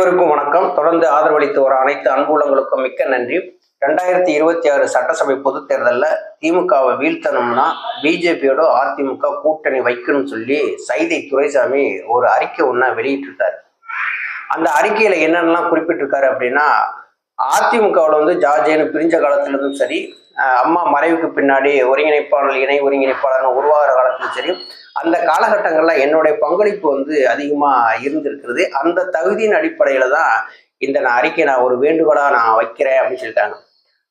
அனைவருக்கும் வணக்கம். தொடர்ந்து ஆதரவளித்து வர அனைத்து அன்புள்ளங்களுக்கும் மிக்க நன்றி. 2026 சட்டசபை பொதுத் தேர்தலில் திமுகவை வீழ்த்தணும்னா பிஜேபியோட அதிமுக கூட்டணி வைக்கணும்னு சொல்லி சைதை துரைசாமி ஒரு அறிக்கை ஒன்றை வெளியிட்டிருக்காரு. அந்த அறிக்கையில என்னென்னலாம் குறிப்பிட்டிருக்காரு அப்படின்னா, அதிமுகவில் வந்து ஜார்ஜேன்னு பிரிஞ்ச காலத்திலிருந்தும் சரி, அம்மா மறைவுக்கு பின்னாடி ஒருங்கிணைப்பாளர் இணை ஒருங்கிணைப்பாளர்னு உருவாகிற காலத்திலும் சரி, அந்த காலகட்டங்கள்ல என்னுடைய பங்களிப்பு வந்து அதிகமா இருந்திருக்கிறது. அந்த தகுதியின் அடிப்படையில தான் இந்த அறிக்கை நான் ஒரு வேண்டுகோளா நான் வைக்கிறேன் அப்படின்னு சொல்லிட்டாங்க.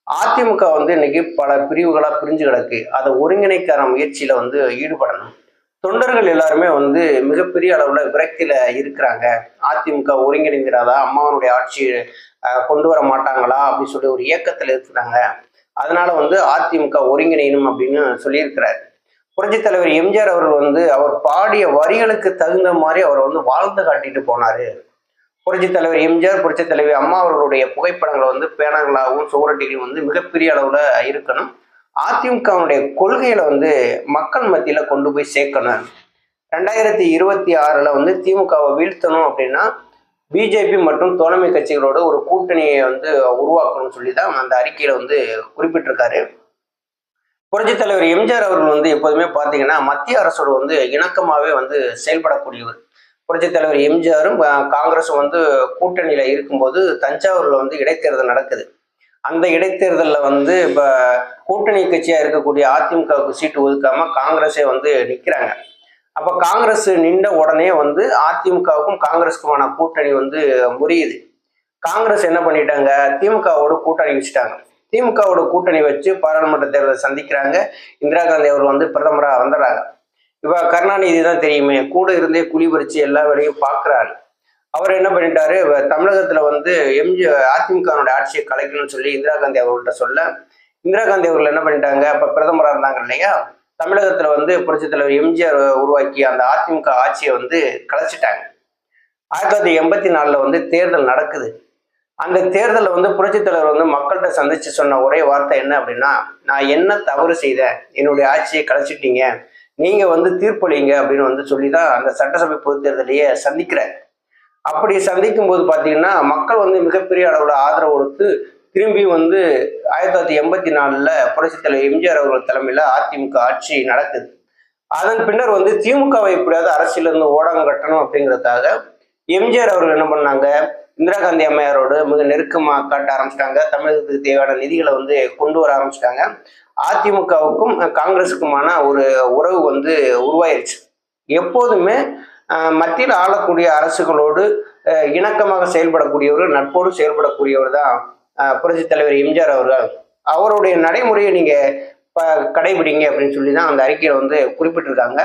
அதிமுக வந்து இன்னைக்கு பல பிரிவுகளா பிரிஞ்சு கிடக்கு. அதை ஒருங்கிணைக்கிற முயற்சியில வந்து ஈடுபடணும். தொண்டர்கள் எல்லாருமே வந்து மிகப்பெரிய அளவுல விரக்தியில இருக்கிறாங்க. அதிமுக ஒருங்கிணைந்திராதா, அம்மாவனுடைய ஆட்சி கொண்டு வர மாட்டாங்களா அப்படின்னு சொல்லி ஒரு இயக்கத்துல இருக்கிறாங்க. அதனால வந்து அதிமுக ஒருங்கிணைணும் அப்படின்னு சொல்லியிருக்கிறார். புரட்சி தலைவர் எம்ஜிஆர் அவர்கள் வந்து அவர் பாடிய வரிகளுக்கு தகுந்த மாதிரி அவர் வந்து வாழ்ந்து காட்டிட்டு போனாரு. புரட்சி தலைவர் எம்ஜிஆர், புரட்சி தலைவர் அம்மா அவர்களுடைய புகைப்படங்களை வந்து பேனர்களாகவும் சுவரொட்டிகளும் வந்து மிகப்பெரிய அளவுல இருக்கணும். அதிமுகவுடைய கொள்கையில வந்து மக்கள் மத்தியில கொண்டு போய் சேர்க்கணும். 2026 வந்து திமுகவை வீழ்த்தணும் அப்படின்னா பிஜேபி மற்றும் தோழமை கட்சிகளோட ஒரு கூட்டணியை வந்து உருவாக்கணும்னு சொல்லி தான் அந்த அறிக்கையில வந்து குறிப்பிட்டிருக்காரு. புரட்சி தலைவர் எம்ஜிஆர் அவர்கள் வந்து எப்போதுமே பார்த்தீங்கன்னா மத்திய அரசோடு வந்து இணக்கமாகவே வந்து செயல்படக்கூடியவர். புரட்சி தலைவர் எம்ஜிஆரும் காங்கிரஸும் வந்து கூட்டணியில இருக்கும்போது தஞ்சாவூர்ல வந்து இடைத்தேர்தல் நடக்குது. அந்த இடைத்தேர்தலில் வந்து இப்போ கூட்டணி கட்சியாக இருக்கக்கூடிய அதிமுகவுக்கு சீட்டு ஒதுக்காம காங்கிரஸே வந்து நிற்கிறாங்க. அப்போ காங்கிரஸ் நின்ற உடனே வந்து அதிமுகவுக்கும் காங்கிரஸுக்குமான கூட்டணி வந்து முறியுது. காங்கிரஸ் என்ன பண்ணிட்டாங்க, திமுகவோட கூட்டணி வச்சுட்டாங்க. திமுகவோட கூட்டணி வச்சு பாராளுமன்ற தேர்தலை சந்திக்கிறாங்க. இந்திரா காந்தி அவர் வந்து பிரதமராக வந்துடுறாங்க. இப்போ கருணாநிதி தான் தெரியுமே, கூட இருந்தே குழி பறிச்சு எல்லா வேலையும் பார்க்குறாரு. அவர் என்ன பண்ணிட்டாரு, தமிழகத்துல வந்து அதிமுகவுடைய ஆட்சியை கலைக்கணும்னு சொல்லி இந்திரா காந்தி அவர்கள்ட்ட சொல்ல, இந்திரா காந்தி அவர்கள் என்ன பண்ணிட்டாங்க, அப்ப பிரதமராக இருந்தாங்க இல்லையா, தமிழகத்துல வந்து புரட்சி தலைவர் எம்ஜிஆர் உருவாக்கி அந்த அதிமுக ஆட்சியை வந்து கலைச்சிட்டாங்க. 1984 வந்து தேர்தல் நடக்குது. அந்த தேர்தலில் வந்து புரட்சி தலைவர் வந்து மக்கள்கிட்ட சந்திச்சு சொன்ன ஒரே வார்த்தை என்ன அப்படின்னா, நான் என்ன தவறு செய்தேன், என்னுடைய ஆட்சியை கலைச்சிட்டீங்க, நீங்க வந்து தீர்ப்பளிங்க அப்படின்னு வந்து சொல்லிதான் அந்த சட்டசபை பொது தேர்தலையே சந்திக்கிறார். அப்படி சந்திக்கும் போது பார்த்தீங்கன்னா மக்கள் வந்து மிகப்பெரிய அளவில் ஆதரவு கொடுத்து திரும்பி வந்து 1984 புரட்சி தலைவர் எம்ஜிஆர் அவர்கள் தலைமையில் அதிமுக ஆட்சி நடக்குது. அதன் பின்னர் வந்து திமுகவை எப்படியாவது அரசியலிருந்து ஓடாங்க கட்டணும் அப்படிங்கிறதுக்காக எம்ஜிஆர் அவர்கள் என்ன பண்ணாங்க, இந்திரா காந்தி அம்மையாரோடு மிக நெருக்கமாக காட்ட ஆரம்பிச்சிட்டாங்க. தமிழகத்துக்கு தேவையான நிதிகளை வந்து கொண்டு வர ஆரம்பிச்சிட்டாங்க. அதிமுகவுக்கும் காங்கிரஸுக்குமான ஒரு உறவு வந்து உருவாயிருச்சு. எப்போதுமே மத்தியில் ஆளக்கூடிய அரசுகளோடு இணக்கமாக செயல்படக்கூடியவர், நட்போடு செயல்படக்கூடியவர் தான் புரட்சி தலைவர் எம்ஜிஆர் அவர்கள். அவருடைய நடைமுறையை நீங்க கடைபிடிங்க அப்படின்னு சொல்லி தான் அந்த அறிக்கையில வந்து குறிப்பிட்டிருக்காங்க.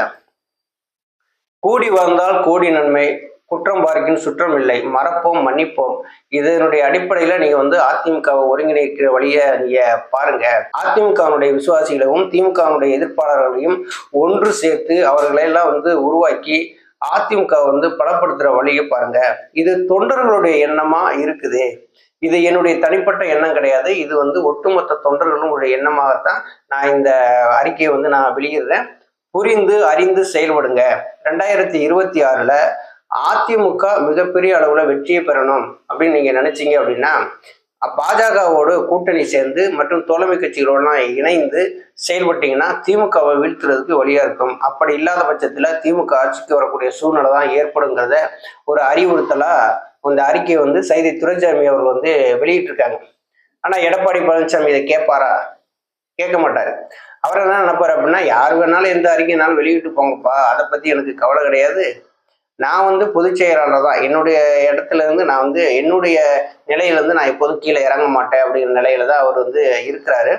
கூடி வாழ்ந்தால் கோடி நன்மை, குற்றம் பார்க்கின் சுற்றம் இல்லை, மறப்போம் மன்னிப்போம். இதனுடைய அடிப்படையில நீங்க வந்து அதிமுகவை ஒருங்கிணைக்கிற வழியை நீங்க பாருங்க. அதிமுகவுடைய விசுவாசிகளையும் திமுகவுடைய எதிர்ப்பாளர்களையும் ஒன்று சேர்த்து அவர்களை எல்லாம் வந்து உருவாக்கி அதிமுக வந்து பலப்படுத்துற வழியை பாருங்க. இது தொண்டர்களுடைய எண்ணமா இருக்குது. இது என்னுடைய தனிப்பட்ட எண்ணம் கிடையாது. இது வந்து ஒட்டுமொத்த தொண்டர்களுடைய எண்ணமாகத்தான் நான் இந்த அறிக்கையை வந்து நான் வெளியிடுறேன். புரிந்து அறிந்து செயல்படுங்க. 2026 அதிமுக மிகப்பெரிய அளவுல வெற்றியை பெறணும் அப்படின்னு நீங்க நினைச்சீங்க அப்படின்னா பாஜகவோடு கூட்டணி சேர்ந்து மற்றும் தோழமை கட்சிகளோட இணைந்து செயல்பட்டீங்கன்னா திமுகவை வீழ்த்துறதுக்கு வழியா இருக்கும். அப்படி இல்லாத பட்சத்துல திமுக ஆட்சிக்கு வரக்கூடிய சூழ்நிலை தான் ஏற்படுங்கிறத ஒரு அறிவுறுத்தலா இந்த அறிக்கையை வந்து சைதை துரைசாமி அவர்கள் வந்து வெளியிட்டிருக்காங்க. ஆனா எடப்பாடி பழனிசாமி இதை கேட்பாரா? கேட்க மாட்டாரு. அவர் என்ன நினைப்பாரு அப்படின்னா, யார் வேணாலும் எந்த அறிக்கைனாலும் வெளியிட்டு போங்கப்பா, அதை பத்தி எனக்கு கவலை கிடையாது, நான் வந்து பொதுச் செயலாளர் தான், என்னுடைய இடத்துல இருந்து நான் வந்து என்னுடைய நிலையிலேருந்து நான் எப்போதும் கீழே இறங்க மாட்டேன் அப்படிங்கிற நிலையில தான் அவர் வந்து இருக்கிறாரு.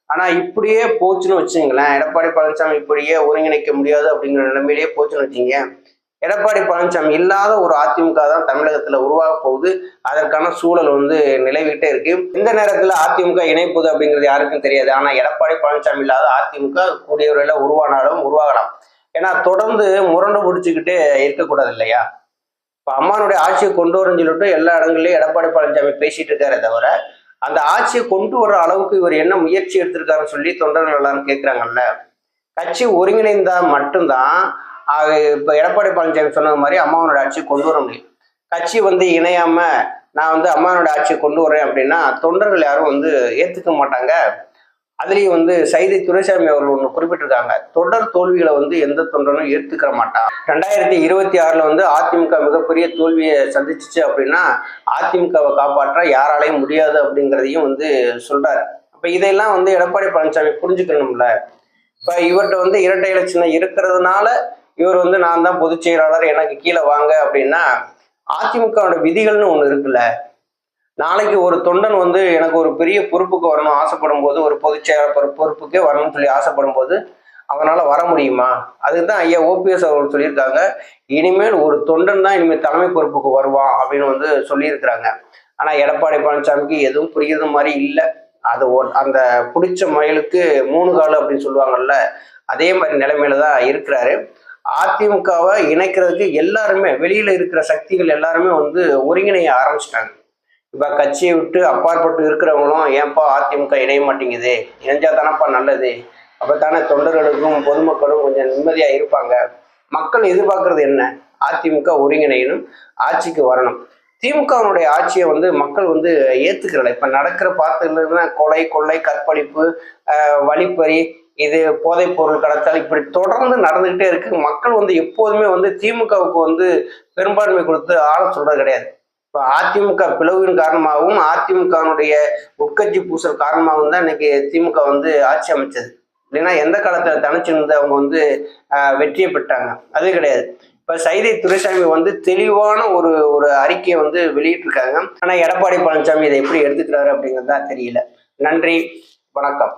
ஆனா இப்படியே போச்சுன்னு வச்சுங்களேன், எடப்பாடி பழனிசாமி இப்படியே ஒருங்கிணைக்க முடியாது அப்படிங்கிற நிலைமையிலேயே போச்சுன்னு வச்சுங்க, எடப்பாடி பழனிசாமி இல்லாத ஒரு அதிமுக தான் தமிழகத்துல உருவாக போகுது. அதற்கான சூழல் வந்து நிலவிட்டே இருக்கு. இந்த நேரத்துல அதிமுக இணைப்புது அப்படிங்கிறது யாருக்கும் தெரியாது. ஆனா எடப்பாடி பழனிசாமி இல்லாத அதிமுக கூடிய விரைவில் உருவானாலும் உருவாகலாம். ஏன்னா தொடர்ந்து முரண்டு பிடிச்சிக்கிட்டே இருக்கக்கூடாது இல்லையா. இப்ப அம்மானுடைய ஆட்சியை கொண்டு வரணும்னு சொல்லிட்டு எல்லா இடங்கள்லயும் எடப்பாடி பழனிசாமி பேசிட்டு இருக்காரே தவிர, அந்த ஆட்சியை கொண்டு வர்ற அளவுக்கு இவர் என்ன முயற்சி எடுத்திருக்காருன்னு சொல்லி தொண்டர்கள் எல்லாரும் கேட்கிறாங்கல்ல. கட்சி ஒருங்கிணைந்தா மட்டும்தான் இப்ப எடப்பாடி பழனிசாமி சொன்னது மாதிரி அம்மாவனோட ஆட்சியை கொண்டு வர முடியும். கட்சி வந்து இணையாம நான் வந்து அம்மானோட ஆட்சியை கொண்டு வரேன் அப்படின்னா தொண்டர்கள் யாரும் வந்து ஏத்துக்க மாட்டாங்க. அதுலயும் வந்து சைதை துரைசாமி அவர்கள் ஒண்ணு குறிப்பிட்டிருக்காங்க. தொடர் தோல்விகளை வந்து எந்த தொண்டனும் ஏத்துக்கிற மாட்டான். 2026 வந்து அதிமுக மிகப்பெரிய தோல்வியை சந்திச்சிச்சு அப்படின்னா அதிமுகவை காப்பாற்ற யாராலையும் முடியாது அப்படிங்கிறதையும் வந்து சொல்றாரு. அப்ப இதெல்லாம் வந்து எடப்பாடி பழனிசாமி புரிஞ்சுக்கணும்ல. இப்ப இவர்கிட்ட வந்து இரட்டை இலை சின்னம் இருக்கிறதுனால இவர் வந்து நான் தான் பொதுச் செயலாளர் எனக்கு கீழே வாங்க அப்படின்னா அதிமுகவோட விதிகள்னு ஒண்ணு இருக்குல்ல. நாளைக்கு ஒரு தொண்டன் வந்து எனக்கு ஒரு பெரிய பொறுப்புக்கு வரணும் ஆசைப்படும் போது, ஒரு பொதுச் செயலாளர் பொறுப்புக்கே வரணும்னு சொல்லி ஆசைப்படும் போது அவனால வர முடியுமா? அதுதான் ஐயா ஓபிஎஸ் அவர்கள் சொல்லியிருக்காங்க. இனிமேல் ஒரு தொண்டன் தான் இனிமேல் தலைமை பொறுப்புக்கு வருவான் அப்படின்னு வந்து சொல்லியிருக்கிறாங்க. ஆனா எடப்பாடி பழனிசாமிக்கு எதுவும் புரியுறது மாதிரி இல்லை. அது அந்த பிடிச்ச மயிலுக்கு 3 கால் அப்படின்னு சொல்லுவாங்கல்ல, அதே மாதிரி நிலைமையில தான் இருக்கிறாரு. அதிமுகவை இணைக்கிறதுக்கு எல்லாருமே வெளியில இருக்கிற சக்திகள் எல்லாருமே வந்து ஒருங்கிணைய ஆரம்பிச்சிட்டாங்க. இப்ப கட்சியை விட்டு அப்பாற்பட்டு இருக்கிறவங்களும் ஏன்பா அதிமுக இணைய மாட்டேங்குது, இணைஞ்சா தானப்பா நல்லது, அப்பத்தானே தொண்டர்களுக்கும் பொதுமக்களும் கொஞ்சம் நிம்மதியா இருப்பாங்க. மக்கள் எதிர்பார்க்கறது என்ன? அதிமுக ஒருங்கிணையணும், ஆட்சிக்கு வரணும். திமுகவினுடைய ஆட்சியை வந்து மக்கள் வந்து ஏத்துக்கிறல. இப்ப நடக்கிற பார்த்துன்னா கொலை, கொள்ளை, கற்பழிப்பு, வழிப்பறி, இது போதைப் பொருள் கடத்தல் இப்படி தொடர்ந்து நடந்துகிட்டே இருக்கு. மக்கள் வந்து எப்போதுமே வந்து திமுகவுக்கு வந்து பெரும்பான்மை கொடுத்து ஆள சொல்றது கிடையாது. இப்போ அதிமுக பிளவின் காரணமாகவும் அதிமுகனுடைய உட்கட்சி பூசல் காரணமாகவும் தான் இன்னைக்கு திமுக வந்து ஆட்சி அமைச்சது. இல்லைன்னா எந்த காலத்துல தனிச்சிருந்து அவங்க வந்து வெற்றியை பெற்றாங்க? அது கிடையாது. இப்ப சைதை துரைசாமி வந்து தெளிவான ஒரு ஒரு அறிக்கையை வந்து வெளியிட்டிருக்காங்க. ஆனா எடப்பாடி பழனிசாமி இதை எப்படி எடுத்துக்கிறாரு அப்படிங்கிறதா தெரியல. நன்றி, வணக்கம்.